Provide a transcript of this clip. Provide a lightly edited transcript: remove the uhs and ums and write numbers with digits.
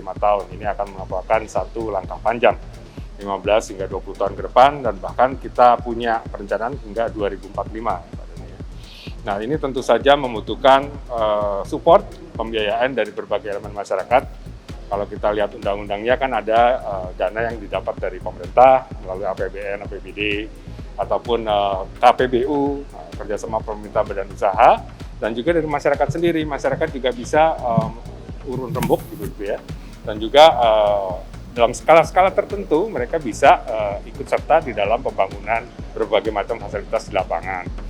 5 tahun. Ini akan merupakan satu langkah panjang, 15 hingga 20 tahun ke depan, dan bahkan kita punya perencanaan hingga 2045. Nah, ini tentu saja membutuhkan support pembiayaan dari berbagai elemen masyarakat. Kalau kita lihat undang-undangnya kan ada dana yang didapat dari pemerintah melalui APBN, APBD, ataupun KPBU, kerjasama pemerintah badan usaha, dan juga dari masyarakat sendiri. Masyarakat juga bisa urun rembuk gitu ya, dan juga dalam skala-skala tertentu mereka bisa ikut serta di dalam pembangunan berbagai macam fasilitas di lapangan.